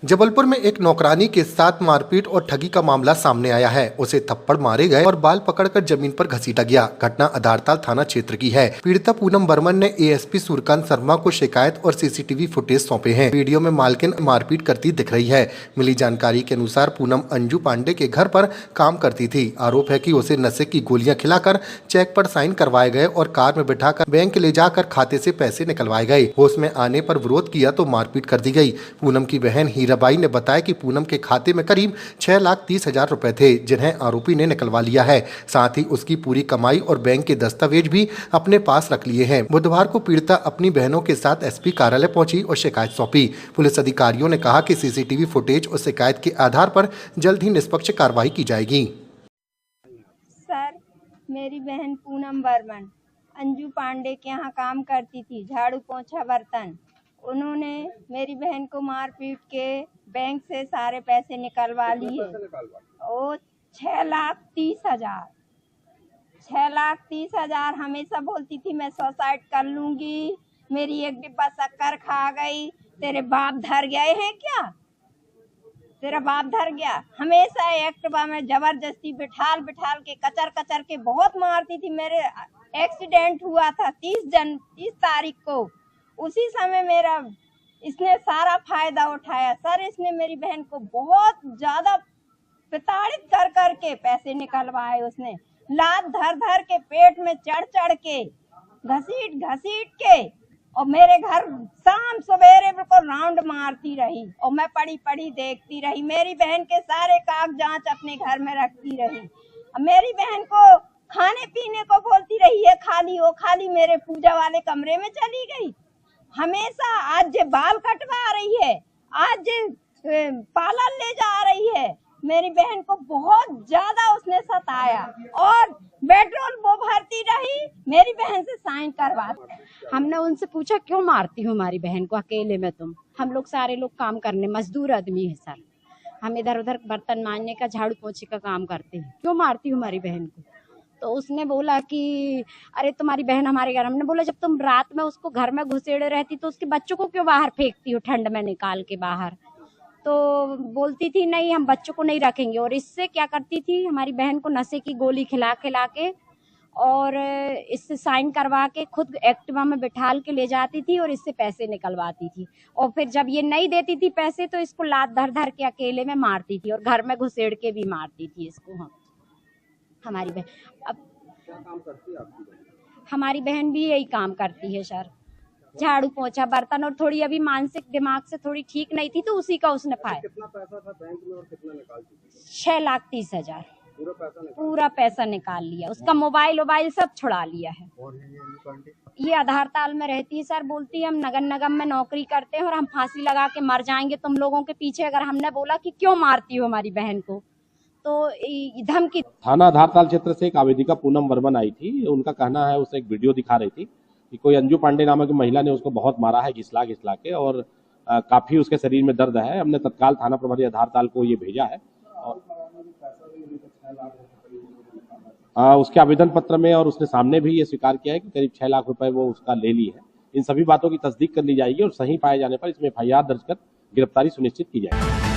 जबलपुर में एक नौकरानी के साथ मारपीट और ठगी का मामला सामने आया है। उसे थप्पड़ मारे गए और बाल पकड़कर जमीन पर घसीटा गया। घटना आधारताल थाना क्षेत्र की है। पीड़िता पूनम बर्मन ने एएसपी सूर्यकांत शर्मा को शिकायत और सीसीटीवी फुटेज सौंपे हैं। वीडियो में मालकिन मारपीट करती दिख रही है। मिली जानकारी के अनुसार पूनम अंजू पांडे के घर पर काम करती थी। आरोप है कि उसे नशे की गोलियां खिलाकर चेक पर साइन करवाए गए और कार में बिठाकर बैंक ले जाकर खाते से पैसे निकलवाए गए। होश में आने पर विरोध किया तो मारपीट कर दी गई। पूनम की बहन हीराबाई ने बताया कि पूनम के खाते में करीब 6,30,000 रुपए थे, जिन्हें आरोपी ने निकलवा लिया है। साथ ही उसकी पूरी कमाई और बैंक के दस्तावेज भी अपने पास रख लिए हैं। बुधवार को पीड़िता अपनी बहनों के साथ एसपी कार्यालय पहुंची और शिकायत सौंपी। पुलिस अधिकारियों ने कहा कि सीसीटीवी फुटेज और शिकायत के आधार पर जल्द ही निष्पक्ष कार्रवाई की जाएगी। सर, मेरी बहन पूनम बर्मन अंजू पांडे के यहाँ काम करती थी, झाड़ू पोंछा बर्तन। उन्होंने मेरी बहन को मार पीट के बैंक से सारे पैसे निकलवा लिए। वो 6,30,000 6,30,000 हमेशा बोलती थी मैं सुसाइड कर लूंगी, मेरी एक डिब्बा शक्कर खा गई, तेरे बाप धर गए हैं क्या, तेरा बाप धर गया। हमेशा एक्टिवा में जबरदस्ती बिठाल के कचर के बहुत मारती थी। मेरे एक्सीडेंट हुआ था 30 तारीख को। उसी समय इसने सारा फायदा उठाया। सर, इसने मेरी बहन को बहुत ज्यादा प्रताड़ित कर के पैसे निकलवाए। उसने लात धर के पेट में चढ़ के घसीट के और मेरे घर शाम सवेरे बिल्कुल राउंड मारती रही और मैं पड़ी देखती रही। मेरी बहन के सारे कागजात अपने घर में रखती रही। मेरी बहन को खाने पीने को बोलती रही है खाली, वो खाली मेरे पूजा वाले कमरे में चली गई। हमेशा आज बाल कटवा रही है, आज पार्लर ले जा रही है। मेरी बहन को बहुत ज्यादा उसने सताया और पेट्रोल वो भरती रही, मेरी बहन से साइन करवाती। हमने उनसे पूछा क्यों मारती हो हमारी बहन को अकेले में तुम? हम लोग सारे लोग काम करने मजदूर आदमी है सर, हम इधर उधर बर्तन मांजने का झाड़ू पोंछे का काम करते हैं, क्यों मारती हो हमारी बहन को? तो उसने बोला कि अरे तुम्हारी बहन हमारे घर। हमने बोला जब तुम रात में उसको घर में घुसेड़े रहती तो उसके बच्चों को क्यों बाहर फेंकती हो ठंड में निकाल के बाहर? तो बोलती थी नहीं हम बच्चों को नहीं रखेंगे। और इससे क्या करती थी, हमारी बहन को नशे की गोली खिला के और इससे साइन करवा के खुद एक्टिवा में बिठाल के ले जाती थी और इससे पैसे निकलवाती थी। और फिर जब ये नहीं देती थी पैसे तो इसको लात धर के अकेले में मारती थी और घर में घुसेड़ के भी मारती थी इसको। हम हमारी बहन अब क्या काम करती है आपकी बहन? हमारी बहन भी यही काम करती है सर, झाड़ू पोंछा बर्तन। और थोड़ी अभी मानसिक दिमाग से थोड़ी ठीक नहीं थी तो उसी का उसने पाया। कितना पैसा था बैंक में और कितना निकालती थी? 6,30,000 पूरा पैसा निकाल लिया। उसका मोबाइल सब छुड़ा लिया है। और ये आधारताल में रहती है सर, बोलती है हम नगर निगम में नौकरी करते हैं और हम फांसी लगा के मर जाएंगे तुम लोगों के पीछे। अगर हमने बोला कि क्यों मारती हो हमारी बहन को तो धमकी। थाना आधारताल क्षेत्र से एक आवेदिका पूनम बर्मन आई थी। उनका कहना है उसे एक वीडियो दिखा रही थी कि कोई अंजू पांडे नामक महिला ने उसको बहुत मारा है घिसला के और काफी उसके शरीर में दर्द है। हमने तत्काल थाना प्रभारी आधारताल को ये भेजा है और उसके आवेदन पत्र में और उसने सामने भी ये स्वीकार किया है कि करीब 6 लाख रुपए वो उसका ले ली है। इन सभी बातों की तस्दीक कर ली जाएगी और सही पाए जाने पर इसमें FIR दर्ज कर गिरफ्तारी सुनिश्चित की जाएगी।